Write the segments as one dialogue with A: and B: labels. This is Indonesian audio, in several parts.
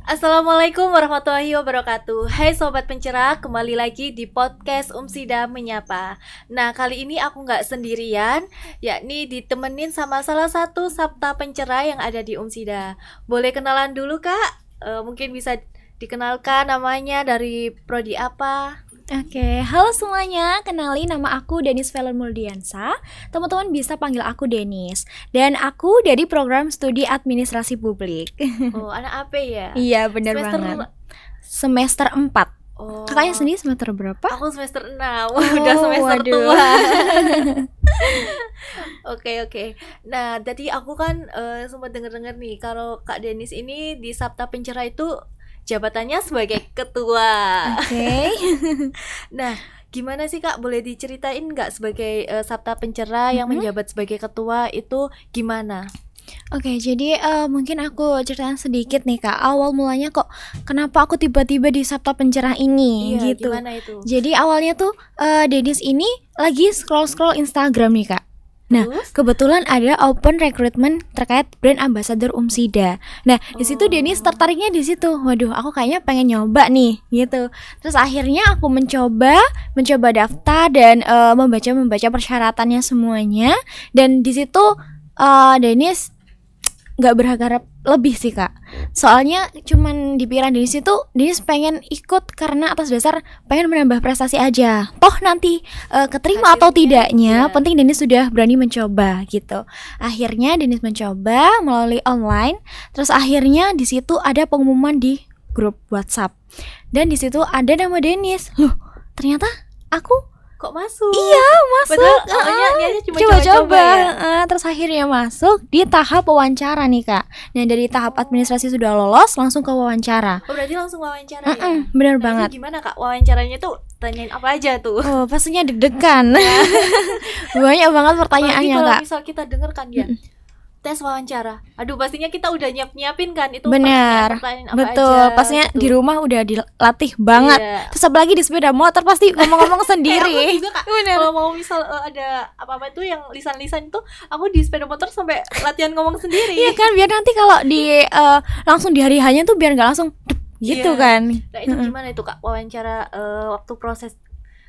A: Assalamualaikum warahmatullahi wabarakatuh. Hai sobat pencerah, kembali lagi di podcast Umsida Menyapa. Nah, kali ini aku nggak sendirian, yakni ditemenin sama salah satu sabta pencerah yang ada di Umsida. Boleh kenalan dulu Kak? Mungkin bisa dikenalkan namanya, dari prodi apa?
B: Oke, halo semuanya. Kenalin, nama aku Denis Velen Muldiansa. Teman-teman bisa panggil aku Denis. Dan aku dari program studi administrasi publik.
A: Oh, anak apa ya?
B: Iya, benar
A: Semester
B: banget. Semester 4.
A: Oh,
B: Kakaknya sendiri semester berapa?
A: aku semester 6. Udah semester
B: waduh.
A: tua. Oke. Nah, tadi aku kan sempat denger-denger nih kalau Kak Denis ini di Sabta Pencerah itu jabatannya sebagai ketua.
B: Oke.
A: Nah, gimana sih Kak? Boleh diceritain nggak sebagai Sabta Pencerah yang menjabat sebagai ketua itu gimana?
B: Oke, jadi mungkin aku ceritain sedikit nih Kak. Awal mulanya kok kenapa aku tiba-tiba di Sabta Pencerah ini
A: Iya,
B: gitu.
A: gimana itu?
B: Jadi awalnya tuh Denis ini lagi scroll-scroll Instagram nih Kak. Nah,
A: Terus?
B: kebetulan ada open recruitment terkait brand ambassador Umsida. Nah, di situ Denis tertariknya di situ. Waduh, aku kayaknya pengen nyoba nih, gitu. Terus akhirnya aku mencoba daftar dan membaca persyaratannya semuanya. Dan di situ Denis nggak berharap lebih sih Kak. Soalnya cuman di pikiran Denis itu Denis pengen ikut karena atas dasar pengen menambah prestasi aja. Toh nanti keterima atau tidaknya, penting Denis sudah berani mencoba gitu. Akhirnya Denis mencoba melalui online. Terus akhirnya di situ ada pengumuman di grup WhatsApp. Dan di situ ada nama Denis. Loh, ternyata aku
A: Kok masuk?
B: iya masuk.
A: Padahal awalnya niatnya cuma
B: coba-coba
A: coba-coba ya?
B: Terus akhirnya masuk di tahap wawancara nih Kak. Nah dari tahap administrasi sudah lolos, langsung ke wawancara.
A: Oh, berarti langsung wawancara ya?
B: Bener
A: Nah,
B: banget.
A: itu gimana Kak? Wawancaranya tuh tanyain apa aja tuh?
B: Oh pastinya deg-degan. Banyak banget pertanyaannya
A: Apalagi
B: Kak.
A: kalau misal kita denger kan ya, tes wawancara. Aduh, pastinya kita udah nyiapin kan itu
B: Benar,
A: pertanyaan apa
B: betul.
A: aja
B: Pastinya
A: gitu.
B: di rumah udah dilatih banget.
A: Iya.
B: Terus apalagi di sepeda motor pasti ngomong-ngomong
A: Kayak
B: sendiri.
A: aku juga Kak, kalau mau misal ada apa-apa itu yang lisan-lisan itu, aku di sepeda motor sampai latihan ngomong sendiri.
B: Iya kan, biar nanti kalau di langsung di hari hanya tuh biar nggak langsung dep, gitu
A: Iya.
B: kan.
A: Nah, itu gimana itu Kak wawancara waktu proses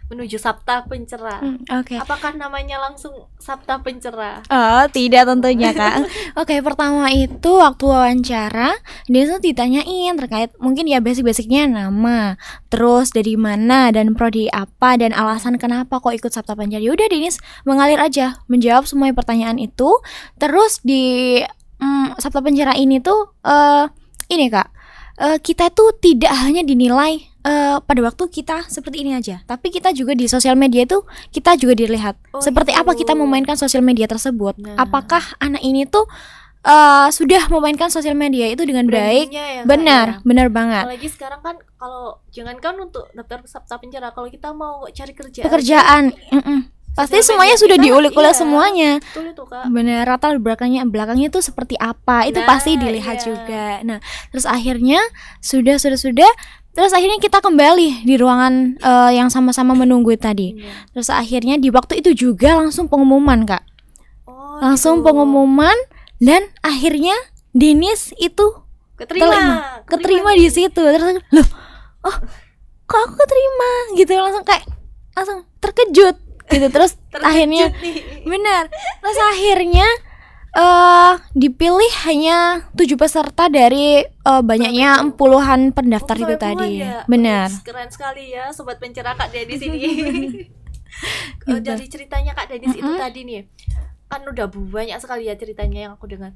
A: menuju Sabta Pencerah?
B: Oke.
A: Apakah namanya langsung Sabta Pencerah?
B: Oh, tidak tentunya Kak. Oke, pertama itu waktu wawancara dia tuh ditanyain terkait mungkin ya basic-basicnya nama, terus dari mana dan prodi apa dan alasan kenapa kok ikut Sabta Pencerah. Ya udah Denis mengalir aja menjawab semua pertanyaan itu. Terus di Sabta Pencerah ini tuh ini Kak, kita tuh tidak hanya dinilai pada waktu kita seperti ini aja, tapi kita juga di sosial media itu kita juga dilihat seperti apa kita memainkan sosial media tersebut.
A: Nah.
B: Apakah anak ini tuh sudah memainkan sosial media itu dengan baik?
A: Brandingnya ya, Kak,
B: Benar,
A: ya?
B: benar banget.
A: Apalagi sekarang kan kalau jangankan untuk daftar Sabta Pencerah, kalau kita mau cari kerjaan,
B: Pekerjaan, pasti
A: sosial
B: semuanya
A: media
B: sudah
A: kita,
B: diulik-ulik
A: iya.
B: semuanya.
A: Betul itu Kak.
B: Bener, latar belakangnya tuh seperti apa, itu
A: Nah,
B: pasti dilihat
A: iya.
B: juga. Nah, terus akhirnya sudah, terus akhirnya kita kembali di ruangan yang sama-sama menunggu tadi.
A: Iya.
B: Terus akhirnya di waktu itu juga langsung pengumuman Kak,
A: Oh,
B: langsung
A: gitu.
B: pengumuman dan akhirnya Denis itu keterima di situ. Terus loh, oh kok aku keterima gitu, langsung terkejut gitu. Terus akhirnya benar. Terus akhirnya dipilih hanya 7 peserta dari banyaknya puluhan pendaftar itu tadi.
A: Ya?
B: Benar.
A: Keren sekali ya sobat pencerah Kak Denis ini. Dari ceritanya Kak Denis itu tadi nih, kan udah banyak sekali ya ceritanya yang aku dengar.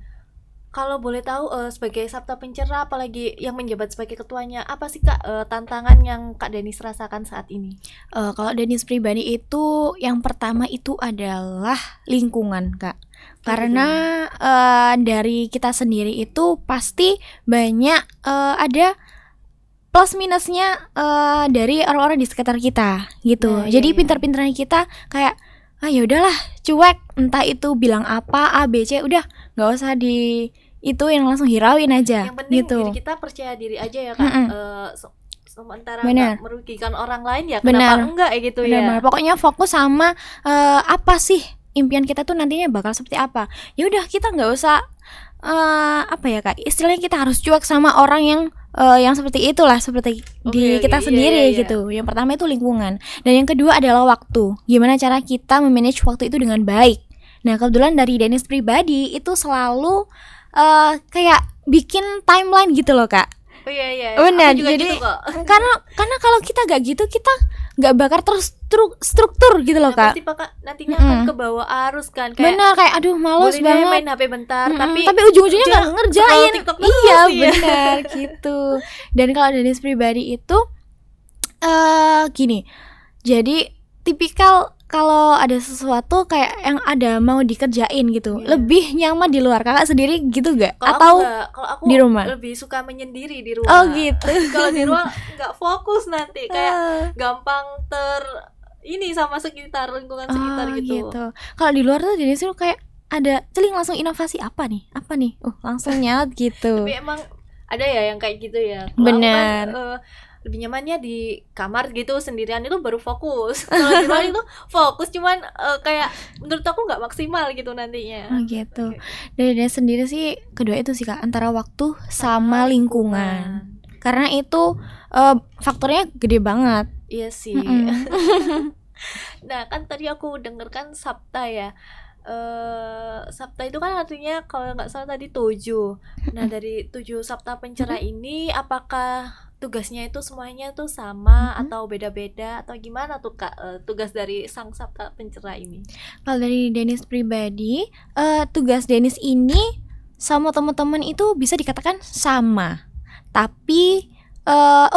A: Kalau boleh tahu sebagai Sabta Pencerah, apalagi yang menjabat sebagai ketuanya, apa sih Kak tantangan yang Kak Denis rasakan saat ini?
B: Kalau Denis pribadi itu yang pertama itu adalah lingkungan Kak. Karena dari kita sendiri itu pasti banyak ada plus minusnya dari orang-orang di sekitar kita gitu.
A: Nah,
B: jadi
A: iya.
B: pintar-pintarnya kita kayak ya udahlah cuek, entah itu bilang apa A B C, udah nggak usah di itu yang langsung hirauin aja.
A: Yang penting
B: gitu.
A: diri kita percaya diri aja ya Kak. Sementara
B: Benar.
A: nggak merugikan orang lain ya,
B: Benar.
A: kenapa enggak ya gitu
B: Benar,
A: ya.
B: pokoknya fokus sama apa sih impian kita tuh nantinya bakal seperti apa. Ya udah kita nggak usah apa ya Kak, istilahnya kita harus cuek sama orang yang yang seperti itulah, seperti di
A: Oke,
B: kita
A: iya,
B: sendiri
A: iya.
B: gitu. Yang pertama itu lingkungan, dan yang kedua adalah waktu. Gimana cara kita memanage waktu itu dengan baik. Nah, kebetulan dari Dennis pribadi itu selalu kayak bikin timeline gitu loh, Kak.
A: Oh iya.
B: Benar,
A: Aku juga
B: jadi
A: gitu kok.
B: karena kalau kita gak gitu, kita gak bakal terstruktur gitu loh,
A: Nah,
B: Kak.
A: pasti nantinya akan ke bawah arus kan, kayak
B: Benar, kayak aduh males
A: boleh deh
B: banget.
A: main HP bentar, tapi
B: Tapi ujung-ujungnya nggak
A: scroll
B: ngerjain.
A: TikTok terus
B: Iya
A: ya.
B: benar gitu. Dan kalau Dennis pribadi itu gini. Jadi tipikal kalau ada sesuatu kayak yang ada mau dikerjain gitu,
A: Iya.
B: lebih nyaman di luar. Kakak sendiri gitu gak?
A: Kalau
B: Atau
A: aku enggak, kalau aku
B: di rumah?
A: lebih suka menyendiri di rumah.
B: Oh gitu.
A: Kalau di rumah nggak fokus nanti, kayak gampang ini sama sekitar, lingkungan sekitar
B: Oh
A: gitu.
B: gitu. Kalau di luar tuh Dennis tuh kayak ada celing langsung inovasi apa nih? Langsung nyaut gitu.
A: Tapi emang ada ya yang kayak gitu ya. Kalau aku
B: Benar.
A: kan, lebih nyamannya di kamar gitu sendirian itu baru fokus. Kalau di luar itu fokus, cuman kayak menurut aku nggak maksimal gitu nantinya.
B: Oh gitu. Dari Dennis sendiri sih kedua itu sih, Kak, antara waktu sama lingkungan. Karena itu faktornya gede banget.
A: Iya sih. Nah, kan tadi aku dengarkan sabta ya. Sabta itu kan artinya kalau nggak salah tadi 7. Nah, dari 7 sabta pencerah ini apakah tugasnya itu semuanya tuh sama atau beda-beda atau gimana tuh, Kak, tugas dari sang sabta pencerah ini?
B: Kalau dari Dennis pribadi, tugas Dennis ini sama teman-teman itu bisa dikatakan sama. Tapi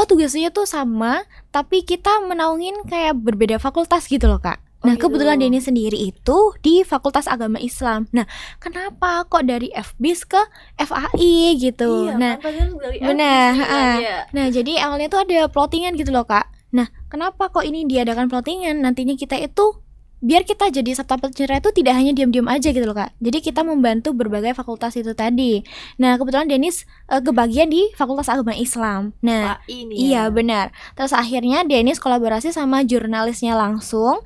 B: tugasnya tuh sama, tapi kita menaungin kayak berbeda fakultas gitu loh, Kak. Nah,
A: gitu.
B: kebetulan Dennis sendiri itu di Fakultas Agama Islam. Nah, kenapa kok dari FBIS ke FAI gitu?
A: Iya,
B: Nah,
A: kan padahal dari
B: benar,
A: FBIS kan, ya.
B: nah jadi awalnya tuh ada plottingan gitu loh, Kak. Nah, kenapa kok ini diadakan plottingan? Nantinya kita itu biar kita jadi sabta pencerah itu tidak hanya diam-diam aja gitu loh, Kak. Jadi kita membantu berbagai fakultas itu tadi. Nah, kebetulan Dennis kebagian di Fakultas Agama Islam. Nah,
A: FAI nih
B: iya
A: ya.
B: benar. Terus akhirnya Dennis kolaborasi sama jurnalisnya langsung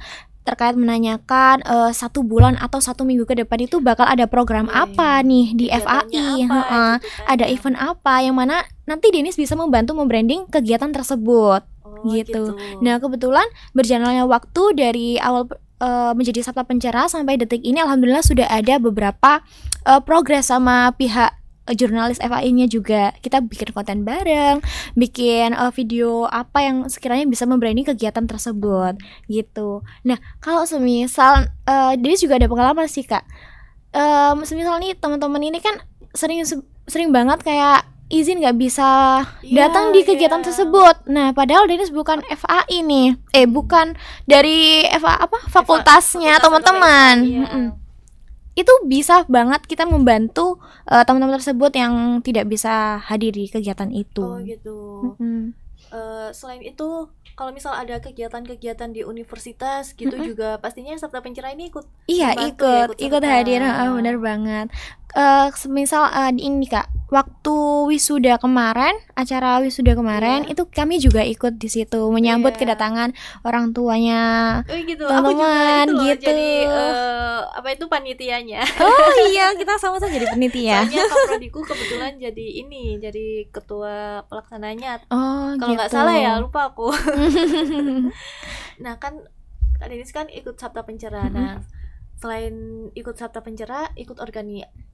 B: terkait menanyakan 1 bulan atau 1 minggu ke depan itu bakal ada program
A: Oke.
B: apa nih di
A: Kegiatannya
B: FAI,
A: apa gitu kan,
B: ada
A: ya.
B: event apa yang mana nanti Dennis bisa membantu membranding kegiatan tersebut.
A: Oh,
B: gitu. Nah, kebetulan berjalannya waktu dari awal menjadi sabta pencerah sampai detik ini alhamdulillah sudah ada beberapa progres sama pihak jurnalis FAI-nya juga. Kita bikin konten bareng, bikin video apa yang sekiranya bisa membranding kegiatan tersebut gitu. Nah, kalau semisal Dennis juga ada pengalaman sih, Kak. Semisal nih teman-teman ini kan sering banget kayak izin nggak bisa
A: Iya,
B: datang di kegiatan
A: iya.
B: tersebut. Nah, padahal Dennis bukan FAI nih, bukan dari fakultasnya
A: Fakultas
B: teman-teman.
A: Agama Islam, iya.
B: Itu bisa banget kita membantu teman-teman tersebut yang tidak bisa hadir di kegiatan itu.
A: Oh gitu. Selain itu, kalau misal ada kegiatan-kegiatan di universitas gitu juga pastinya sabta pencerah ini ikut
B: Iya,
A: membantu ya,
B: ikut
A: serta.
B: hadir, benar banget. Semisal di ini, Kak, waktu wisuda kemarin, acara wisuda kemarin
A: Iya.
B: itu kami juga ikut di situ menyambut
A: Iya.
B: kedatangan orang tuanya.
A: Oh gitu, aku juga
B: Teman-teman,
A: itu loh
B: gitu.
A: jadi apa itu panitianya.
B: Oh iya, kita sama-sama jadi penitia.
A: Soalnya kaprodiku kebetulan jadi ketua pelaksananya.
B: Oh,
A: Kalau nggak
B: gitu.
A: salah ya, lupa aku. Nah kan Kak Denis kan ikut sabta pencerah. Nah, selain ikut sabta pencerah, ikut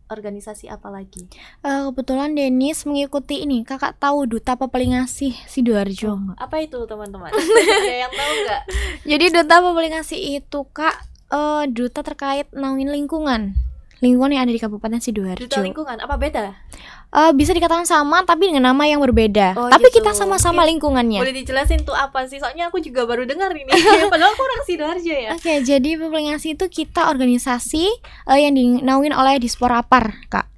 A: organisasi apa lagi?
B: Kebetulan Dennis mengikuti ini. Kakak tahu Duta Pepelingasih Sidoarjo nggak?
A: Apa itu teman-teman? Ada yang tahu nggak?
B: Jadi Duta Pepelingasih itu, Kak, duta terkait naungin lingkungan yang ada di Kabupaten Sidoarjo.
A: Duta lingkungan apa beda?
B: Bisa dikatakan sama tapi dengan nama yang berbeda.
A: Oh,
B: tapi
A: gitu.
B: kita sama-sama lingkungannya.
A: Boleh dijelasin tuh apa sih? Soalnya aku juga baru dengar ini. Padahal aku orang Sidoarjo ya.
B: Oke, jadi Pepelingasih itu kita organisasi yang dinaungin oleh Disporapar, Kak.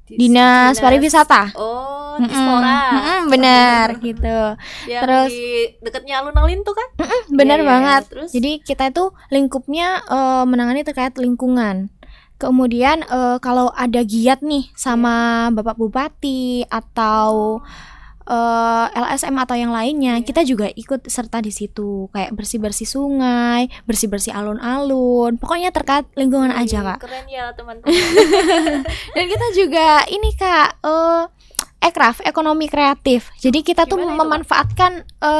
B: Dinas Pariwisata.
A: Oh, Dispora.
B: Benar gitu.
A: Yang
B: Terus
A: di dekatnya alun-alun tuh kan?
B: benar
A: Iya, iya.
B: banget.
A: Terus?
B: Jadi kita itu lingkupnya menangani terkait lingkungan. Kemudian kalau ada giat nih sama Bapak Bupati atau LSM atau yang lainnya, kita juga ikut serta di situ. Kayak bersih-bersih sungai, bersih-bersih alun-alun. Pokoknya terkait lingkungan aja, Kak.
A: Keren ya teman-teman.
B: Dan kita juga ini, Kak, Ekraf, ekonomi kreatif. Jadi kita tuh
A: Gimana itu, Kak?
B: memanfaatkan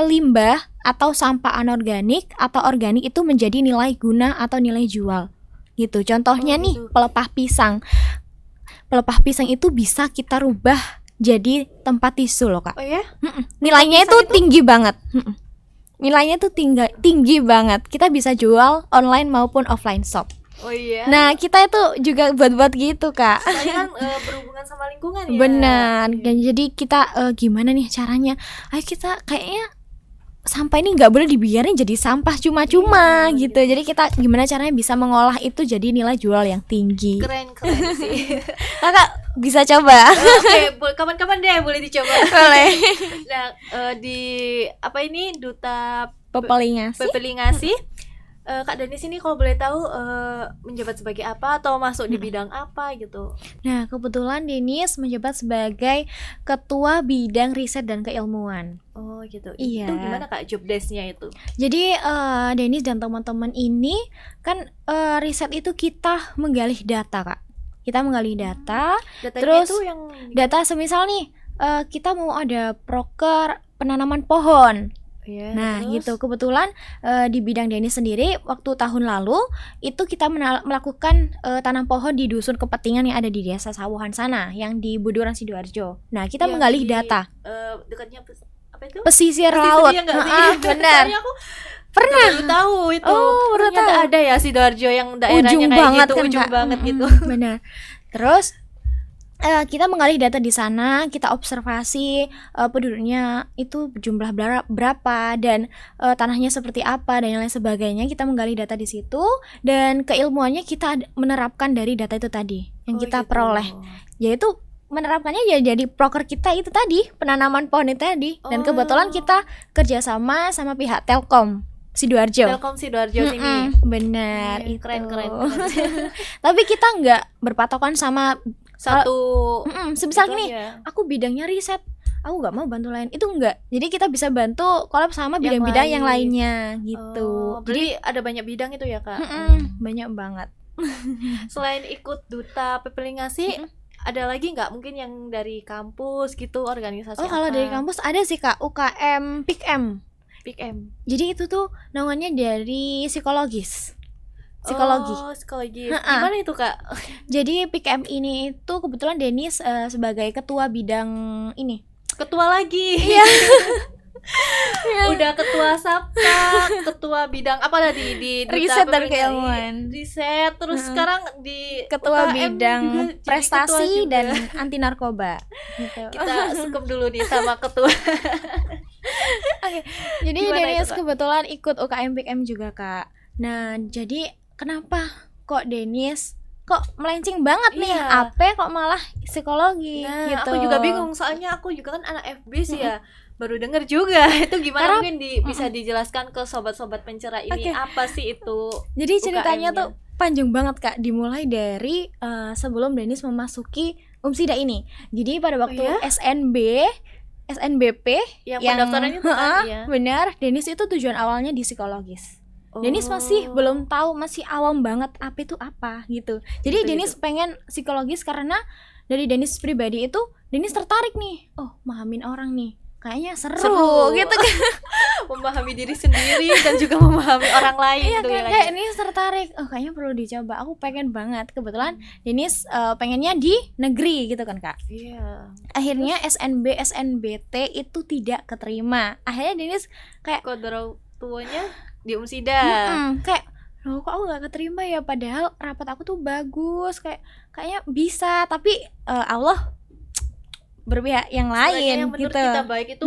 B: limbah atau sampah anorganik atau organik itu menjadi nilai guna atau nilai jual. Gitu. Contohnya
A: Oh,
B: nih,
A: gitu.
B: pelepah pisang. Pelepah pisang itu bisa kita rubah jadi tempat tisu loh, Kak.
A: Oh ya?
B: Nilainya itu
A: pisang itu?
B: tinggi banget. Nilainya tuh tinggi banget. Kita bisa jual online maupun offline shop.
A: Oh iya.
B: Nah, kita itu juga buat-buat gitu, Kak.
A: Soalnya kan berhubungan sama lingkungan ya.
B: Benar.
A: Iya.
B: Dan jadi kita gimana nih caranya? Ayo kita kayaknya sampah ini nggak boleh dibiarin jadi sampah cuma-cuma
A: Iya,
B: gitu. Jadi kita gimana caranya bisa mengolah itu jadi nilai jual yang tinggi.
A: Keren sih.
B: Kakak bisa coba.
A: Oke, kapan-kapan deh boleh dicoba.
B: Boleh.
A: Nah, di apa ini Duta
B: Pepelingasi.
A: Pepelingasi, Kak Danis ini kalau boleh tahu menjabat sebagai apa atau masuk di bidang apa gitu?
B: Nah, kebetulan Denis menjabat sebagai Ketua Bidang Riset dan Keilmuan.
A: Oh gitu.
B: Iya.
A: Itu gimana Kak job desk-nya itu?
B: Jadi Denis dan teman-teman ini kan riset itu kita menggali data, Kak. Kita menggali data.
A: Datanya
B: Terus,
A: itu yang
B: Data semisal nih kita mau ada proker penanaman pohon.
A: ya,
B: Nah,
A: terus?
B: gitu. Kebetulan di bidang Denis sendiri waktu tahun lalu itu kita melakukan tanam pohon di dusun Kepetingan yang ada di Desa Sawuhan sana, yang di Buduran Sidoarjo. Nah, kita
A: Yang
B: menggali
A: di,
B: data
A: dekatnya apa itu?
B: pesisir
A: Pesisir,
B: laut.
A: ya nggak sih?
B: Heeh, benar.
A: Soalnya aku
B: Pernah.
A: baru tahu itu.
B: Oh, baru
A: Ternyata
B: tahu.
A: ada ya Sidoarjo yang daerahnya
B: Ujung
A: kayak
B: banget
A: gitu,
B: kan,
A: ujung
B: Kak?
A: banget gitu.
B: Benar. Terus kita menggali data di sana, kita observasi penduduknya itu jumlah berapa dan tanahnya seperti apa dan lain sebagainya. Kita menggali data di situ dan keilmuannya kita menerapkan dari data itu tadi yang
A: Oh,
B: kita
A: gitu.
B: peroleh. Yaitu menerapkannya ya jadi proker kita itu tadi, penanaman pohon itu tadi. Dan kebetulan kita kerjasama sama pihak Telkom Sidoarjo.
A: Telkom Sidoarjo sini.
B: Benar,
A: Iya,
B: itu.
A: keren.
B: Tapi kita nggak berpatokan sama
A: Satu
B: semisal
A: itu
B: gini,
A: aja.
B: aku bidangnya riset, aku nggak mau bantu lain, itu enggak. Jadi kita bisa bantu collab sama
A: Yang
B: bidang-bidang yang
A: lain.
B: lainnya gitu.
A: Oh, jadi ada banyak bidang itu ya Kak.
B: Banyak banget.
A: Selain ikut Duta Pepelingasi, ada lagi nggak mungkin yang dari kampus gitu, organisasi
B: Oh, kalau
A: apa?
B: dari kampus ada sih, Kak, UKM PIKM.
A: PIKM.
B: Jadi itu tuh naungannya dari psikologis. Psikologi.
A: Oh, psikologi.
B: Ha-ha.
A: Gimana itu Kak?
B: Jadi PIKM ini itu kebetulan Denis sebagai ketua bidang ini.
A: Ketua lagi.
B: Iya.
A: Udah ketua SAPTA, ketua bidang apa tadi di Duta
B: Riset dan
A: Pepelingasi.
B: keilmuan.
A: Riset, terus sekarang di
B: Ketua
A: UKM
B: bidang
A: juga jadi
B: prestasi
A: ketua juga.
B: dan anti narkoba gitu.
A: Kita skip dulu nih sama ketua.
B: Jadi
A: Gimana
B: Denis
A: itu, Kak?
B: kebetulan ikut UKM PIKM juga, Kak. Nah, jadi kenapa kok Denis kok melenceng banget nih?
A: Iya.
B: Apa kok malah psikologi
A: Nah,
B: gitu.
A: aku juga bingung soalnya aku juga kan anak FB sih ya. Baru denger juga. Itu gimana
B: Karena-
A: mungkin bisa dijelaskan ke sobat-sobat pencerah ini
B: Oke.
A: apa sih itu?
B: Jadi ceritanya
A: UKM-nya.
B: tuh panjang banget, Kak. Dimulai dari sebelum Denis memasuki UMSIDA ini. Jadi pada waktu
A: ya?
B: SNBP
A: Yang
B: yang
A: pendaftaran itu kan ya.
B: benar, Denis itu tujuan awalnya di psikologis.
A: Oh.
B: Denis masih belum tahu, masih awam banget apa itu apa gitu. Jadi
A: Gitu,
B: Denis pengen psikologis karena dari Denis pribadi itu Denis tertarik nih. Oh, mahamin orang nih. Kayaknya seru gitu kan.
A: Memahami diri sendiri dan juga memahami orang lain
B: Iya
A: tuh
B: kan,
A: ya
B: kayak
A: lagi.
B: Denis tertarik. Oh, kayaknya perlu dicoba. Aku pengen banget. Kebetulan Denis pengennya di negeri gitu kan, Kak.
A: Iya.
B: Akhirnya SNBT itu tidak keterima. Akhirnya Denis kayak
A: Kodro tuanya di Umsida.
B: kayak loh kok aku gak keterima ya, padahal rapat aku tuh bagus, kayaknya bisa, tapi Allah berpihak yang
A: Kayaknya
B: lain
A: yang menurut
B: gitu.
A: kita baik itu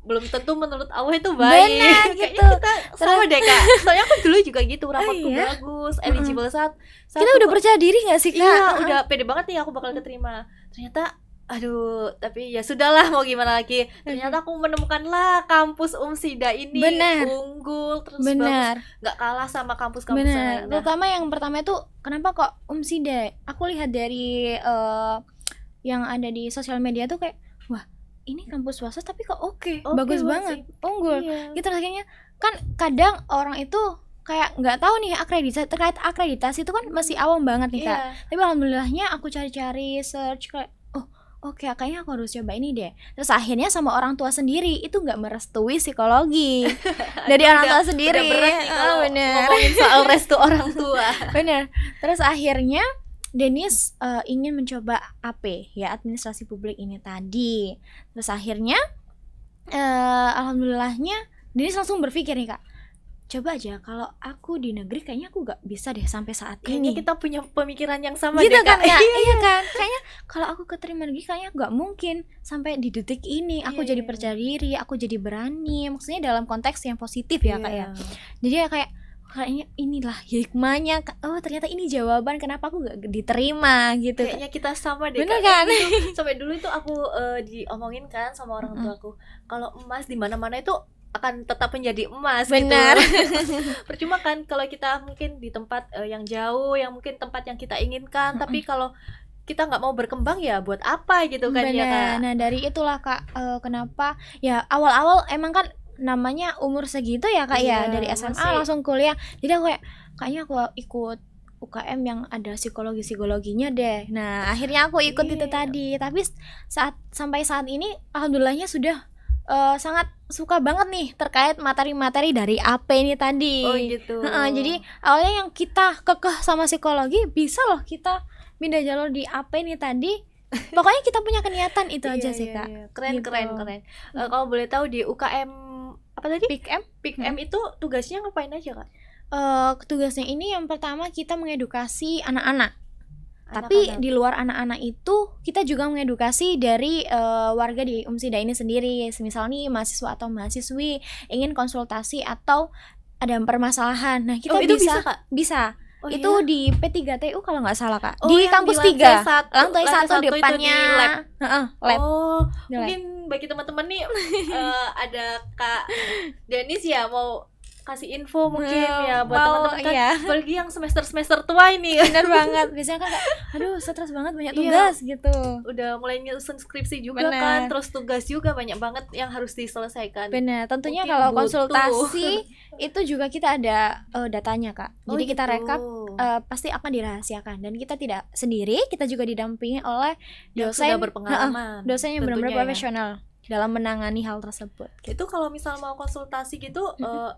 A: belum tentu menurut Allah itu baik.
B: Benar,
A: Kayaknya
B: gitu.
A: kita sama deh Kak. Soalnya aku dulu juga gitu, rapatku
B: iya?
A: bagus, eligible saat
B: Kita udah percaya diri gak sih, Kak?
A: Iya, udah pede banget nih aku bakal keterima. Ternyata aduh, tapi ya sudahlah mau gimana lagi. Ternyata aku menemukanlah kampus Umsida ini
B: Benar.
A: unggul terus bagus,
B: Benar,
A: nggak kalah sama kampus-kampus yang
B: benar.
A: lain. Nah,
B: Terutama yang pertama itu kenapa kok UMSIDA? Aku lihat dari yang ada di sosial media tuh kayak, wah ini kampus swasta tapi kok oke, bagus banget, unggul.
A: Iya.
B: Gitu rasanya. Kan kadang orang itu kayak nggak tahu nih terkait akreditasi itu kan masih awam banget nih, Kak.
A: Iya.
B: Tapi alhamdulillahnya aku cari-cari search kayak, oh oke kayaknya aku harus coba ini deh. Terus akhirnya sama orang tua sendiri itu nggak merestui psikologi dari orang tua sendiri.
A: Udah berat nih kalau
B: bener.
A: ngomongin soal restu orang tua.
B: Bener. Terus akhirnya Denis ingin mencoba AP ya, administrasi publik ini tadi. Terus akhirnya alhamdulillahnya Denis langsung berpikir nih Kak, coba aja kalau aku di negeri kayaknya aku gak bisa deh sampai saat
A: Kayaknya
B: ini.
A: kita punya pemikiran yang sama
B: Gitu
A: deh,
B: kan
A: Kak.
B: ya, iya kan. Kayaknya kalau aku keterima negeri kayaknya gak mungkin sampai di detik ini aku
A: Iya,
B: jadi
A: iya.
B: percaya diri, aku jadi berani. Maksudnya dalam konteks yang positif ya Kak ya. Jadi ya kayaknya inilah hikmahnya. Oh ternyata ini jawaban kenapa aku gak diterima gitu.
A: Kayaknya kita sama deh,
B: Bener
A: Kak.
B: kan?
A: Itu, sampai dulu itu aku diomongin kan sama orang tuaku, kalau emas di mana-mana itu akan tetap menjadi emas.
B: Benar.
A: Gitu. Percuma kan kalau kita mungkin di tempat yang jauh, yang mungkin tempat yang kita inginkan, tapi kalau kita nggak mau berkembang ya buat apa gitu kan. Ya Kak.
B: Benar. Nah dari itulah Kak, kenapa ya awal-awal emang kan namanya umur segitu ya Kak ya,
A: Iya,
B: dari SMA
A: masih.
B: langsung kuliah. Jadi aku kayaknya aku ikut UKM yang ada psikologinya deh. Nah akhirnya aku ikut itu
A: Iya.
B: tadi. Tapi sampai saat ini alhamdulillahnya sudah sangat suka banget nih terkait materi-materi dari AP ini tadi.
A: Oh gitu.
B: Jadi awalnya yang kita kekeh sama psikologi bisa loh kita pindah jalur di AP ini tadi. Pokoknya kita punya keniatan itu aja
A: Iya,
B: sih
A: iya,
B: Kak.
A: iya. Keren
B: Gitu.
A: keren. Kalau boleh tahu di UKM apa tadi?
B: PIKM
A: PIKM itu tugasnya ngapain aja Kak?
B: tugasnya ini yang pertama kita mengedukasi anak-anak. Tapi
A: Anak-anak.
B: di luar anak-anak itu kita juga mengedukasi dari warga di Umsida ini sendiri. Semisal nih mahasiswa atau mahasiswi ingin konsultasi atau ada permasalahan. Nah, kita
A: itu
B: bisa
A: Kak?
B: bisa.
A: Oh,
B: Itu
A: iya?
B: di P3TU kalau nggak salah Kak.
A: Oh,
B: di
A: yang
B: kampus
A: di
B: 3.
A: lantai satu itu
B: depannya
A: di lab.
B: lab.
A: Oh,
B: Di lab.
A: mungkin bagi teman-teman nih ada Kak Denis ya mau kasih info mungkin ya buat
B: Mau,
A: teman-teman kan,
B: iya.
A: apalagi yang semester tua ini
B: Bener banget. Biasanya kan kayak, aduh stres banget banyak
A: Iya.
B: tugas gitu.
A: udah mulai nyusun skripsi juga
B: Bener.
A: kan, terus tugas juga banyak banget yang harus diselesaikan.
B: Benar, tentunya
A: Mungkin
B: kalau
A: butuh.
B: konsultasi itu juga kita ada datanya Kak.
A: Oh,
B: Jadi kita
A: gitu.
B: rekap pasti akan dirahasiakan dan kita tidak sendiri, kita juga didampingi oleh
A: Yang
B: dosen
A: sudah berpengalaman.
B: dosen yang benar-benar
A: tentunya ya.
B: profesional dalam menangani hal tersebut.
A: Itu kalau misal mau konsultasi gitu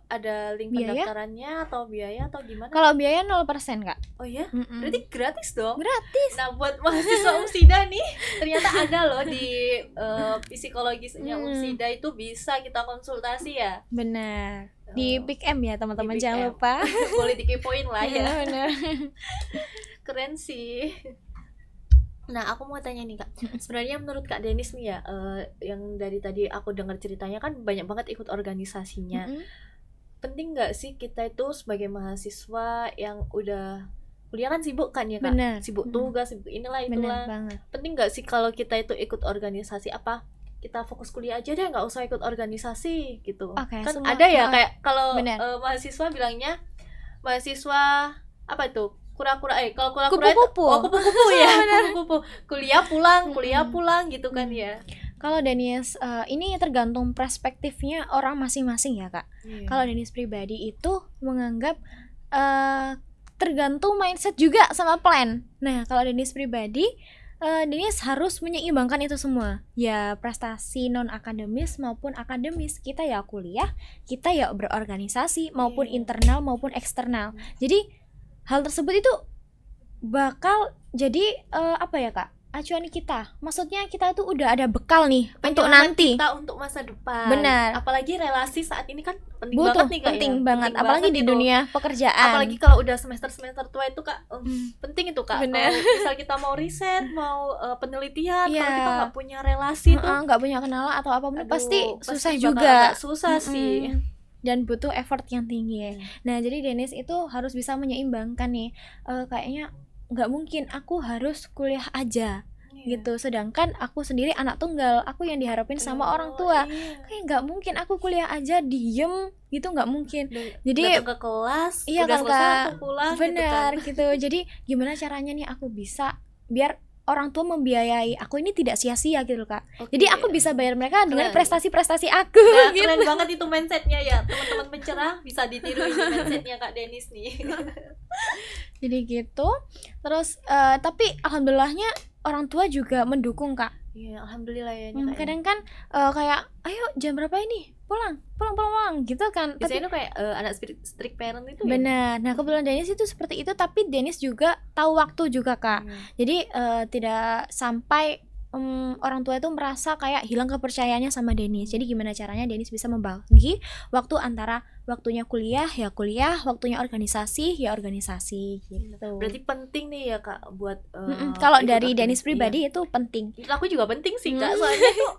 A: ada link
B: Biaya?
A: pendaftarannya atau biaya atau gimana?
B: Kalau biaya 0% Kak.
A: Oh ya?
B: Mm-mm.
A: Berarti gratis dong?
B: Gratis.
A: Nah buat mahasiswa Umsida nih ternyata ada loh di psikologisnya Umsida itu bisa kita konsultasi ya.
B: Benar. Di
A: Oh,
B: PIKM ya teman-teman,
A: di
B: jangan
A: PIKM.
B: lupa.
A: boleh dikepoin lah ya.
B: Benar.
A: Keren sih. Nah aku mau tanya nih Kak, sebenarnya menurut Kak Denis nih ya, yang dari tadi aku dengar ceritanya kan banyak banget ikut organisasinya.
B: Mm-mm.
A: Penting nggak sih kita itu sebagai mahasiswa yang udah kuliah kan sibuk kan ya Kak?
B: Benar.
A: Sibuk tugas, sibuk inilah
B: Benar
A: itulah.
B: banget.
A: Penting nggak sih kalau kita itu ikut organisasi, apa kita fokus kuliah aja deh, nggak usah ikut organisasi gitu.
B: Oke,
A: Kan
B: semua-
A: ada ya kayak kalau
B: Benar.
A: mahasiswa bilangnya mahasiswa apa itu kura-kura kalau kura-kura
B: Kupu-kupu.
A: itu kupu-kupu ya kupu-kupu kuliah pulang gitu kan ya.
B: Kalau Denis, ini tergantung perspektifnya orang masing-masing ya Kak.
A: Iya.
B: Kalau Denis pribadi itu menganggap tergantung mindset juga sama plan. Nah, kalau Denis pribadi, Denis harus menyeimbangkan itu semua. Ya prestasi non akademis maupun akademis. Kita ya kuliah, kita ya berorganisasi maupun
A: Iya.
B: internal maupun eksternal. Jadi hal tersebut itu bakal jadi apa ya Kak? Acuan kita. Maksudnya kita tuh udah ada bekal nih untuk
A: Penyelamat
B: nanti.
A: kita untuk masa depan.
B: Benar.
A: Apalagi relasi saat ini kan penting
B: Butuh,
A: banget nih Kak
B: penting
A: ya.
B: banget.
A: Penting
B: Apalagi
A: banget
B: di
A: itu.
B: dunia pekerjaan.
A: Apalagi kalau udah semester tua itu Kak, penting itu Kak.
B: Benar.
A: Kalau misal kita mau riset, mau penelitian,
B: Iya.
A: kalau kita nggak punya relasi tuh,
B: nggak punya kenalan atau apapun
A: aduh,
B: pasti susah
A: bakal
B: juga.
A: agak susah sih.
B: Dan butuh effort yang tinggi ya. Nah jadi Denis itu harus bisa menyeimbangkan nih. Kayaknya nggak mungkin aku harus kuliah aja
A: Iya.
B: gitu. Sedangkan aku sendiri anak tunggal, aku yang diharapin sama orang tua.
A: Iya.
B: Kayak nggak mungkin aku kuliah aja diem gitu, nggak mungkin. Jadi
A: datang ke kelas,
B: iya
A: udah
B: kan,
A: selesai
B: Kak.
A: langsung pulang
B: benar
A: gitu kan.
B: gitu. Jadi gimana caranya nih aku bisa biar orang tua membiayai aku ini tidak sia-sia gitu Kak.
A: Oke.
B: Jadi aku bisa bayar mereka dengan
A: Keren.
B: prestasi-prestasi aku
A: Nah,
B: gitu.
A: keren banget itu mindsetnya ya, teman-teman pencerah bisa ditiru ini mindsetnya Kak Denis nih.
B: Jadi gitu. Terus tapi alhamdulillahnya orang tua juga mendukung Kak.
A: Iya, alhamdulillah ya nih Kak.
B: Kadang kan kayak ayo jam berapa ini pulang gitu kan.
A: Biasanya tuh kayak anak strict parent itu ya.
B: Benar. Nah kebetulan Dennis itu seperti itu, tapi Dennis juga tahu waktu juga Kak. Jadi tidak sampai orang tua itu merasa kayak hilang kepercayaannya sama Dennis. Jadi gimana caranya Dennis bisa membagi waktu antara waktunya kuliah, waktunya organisasi, gitu.
A: Berarti penting nih ya Kak buat
B: kalau
A: ikut
B: dari
A: organisasi.
B: Dennis pribadi itu penting.
A: Menurut aku juga penting sih Kak, soalnya tuh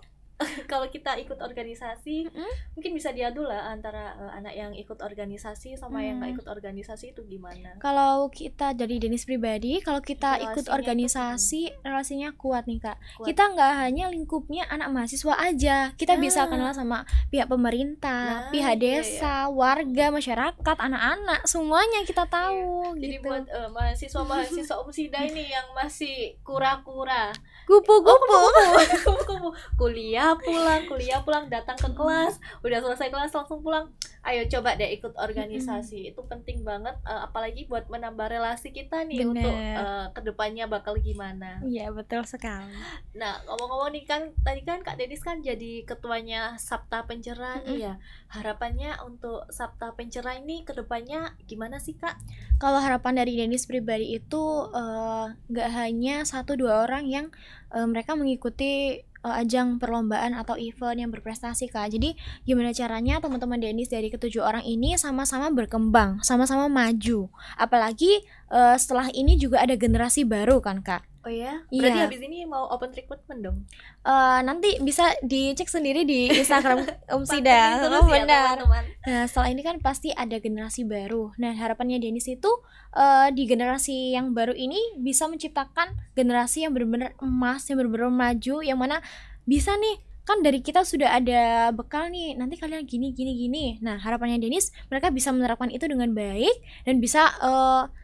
A: kalau kita ikut organisasi mungkin bisa diadu lah antara anak yang ikut organisasi sama yang nggak ikut organisasi itu gimana.
B: Kalau kita dari Dennis pribadi, kalau kita
A: Relasinya
B: ikut
A: itu
B: organisasi, relasinya kuat nih Kak.
A: Kuat.
B: Kita nggak hanya lingkupnya anak mahasiswa aja, kita bisa kenal sama pihak pemerintah, pihak desa, warga, masyarakat, anak-anak, semuanya kita tahu.
A: Jadi
B: gitu.
A: buat mahasiswa Umsida ini yang masih kura-kura,
B: Kupu-kupu.
A: kupu-kupu, kuliah pulang datang ke kelas, udah selesai kelas langsung pulang, ayo coba deh ikut organisasi. Itu penting banget, apalagi buat menambah relasi kita nih.
B: Bener.
A: Untuk kedepannya bakal gimana.
B: Iya betul sekali.
A: Nah ngomong-ngomong nih kan tadi kan Kak Denis kan jadi ketuanya Sabta Pencerah nih ya, harapannya untuk Sabta Pencerah ini kedepannya gimana sih Kak?
B: Kalau harapan dari Dennis pribadi itu nggak hanya 1-2 orang yang mereka mengikuti ajang perlombaan atau event yang berprestasi Kak. Jadi gimana caranya teman-teman Dennis dari ketujuh orang ini sama-sama berkembang, sama-sama maju. Apalagi setelah ini juga ada generasi baru kan Kak.
A: Oh ya?
B: Iya.
A: Berarti habis ini mau open recruitment dong?
B: Nanti bisa dicek sendiri di Instagram
A: Pantengin
B: Umsida.
A: terus ya,
B: Benar.
A: teman-teman.
B: Nah setelah ini kan pasti ada generasi baru. Nah harapannya Dennis itu di generasi yang baru ini bisa menciptakan generasi yang benar-benar emas, yang benar-benar maju, yang mana bisa nih, kan dari kita sudah ada bekal nih, nanti kalian gini. Nah harapannya Dennis, mereka bisa menerapkan itu dengan baik dan bisa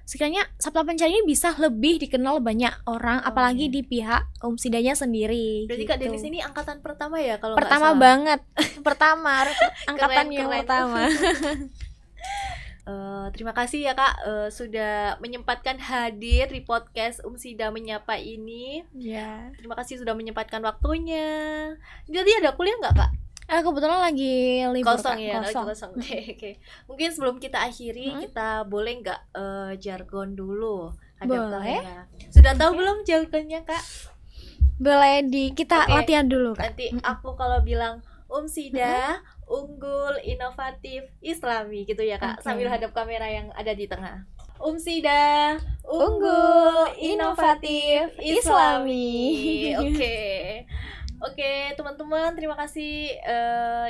B: sekiranya Sabta Pencerah ini bisa lebih dikenal banyak orang, apalagi di pihak Umsidanya sendiri.
A: Berarti
B: gitu.
A: Kak Denis ini angkatan pertama ya kalau
B: Pertama
A: nggak salah?
B: banget, pertama angkatan yang
A: Keren.
B: pertama.
A: Terima kasih ya Kak sudah menyempatkan hadir di podcast Umsida Menyapa ini.
B: Ya.
A: Terima kasih sudah menyempatkan waktunya. Jadi ada kuliah nggak Kak?
B: Kebetulan lagi libur
A: Kosong
B: Kak,
A: ya, lagi
B: kosong.
A: kosong. Oke. Mungkin sebelum kita akhiri, kita boleh nggak jargon dulu?
B: Boleh.
A: Kamera. Sudah tahu belum jargonnya Kak?
B: Boleh kita
A: Oke.
B: latihan dulu Kak.
A: Nanti aku kalau bilang Umsida unggul, inovatif, islami gitu ya Kak.
B: Oke.
A: Sambil hadap kamera yang ada di tengah. Umsida unggul, inovatif, islami. Oke, teman-teman, terima kasih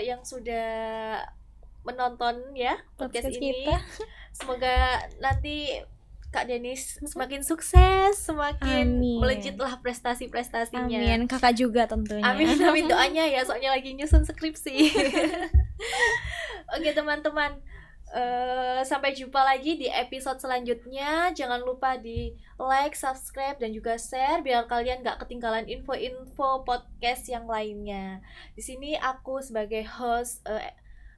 A: yang sudah menonton ya podcast ini.
B: kita.
A: Semoga nanti Kak Denis semakin sukses, semakin
B: Amin.
A: melejitlah prestasi-prestasinya.
B: Amin, kakak juga tentunya.
A: Amin doanya ya, soalnya lagi nyusun skripsi. Oke teman-teman, sampai jumpa lagi di episode selanjutnya. Jangan lupa di like, subscribe, dan juga share biar kalian gak ketinggalan info-info podcast yang lainnya. Di sini aku sebagai host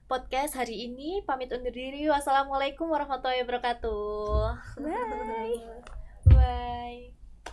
A: podcast hari ini pamit undur diri. Wassalamualaikum warahmatullahi wabarakatuh.
B: Bye.
A: Bye.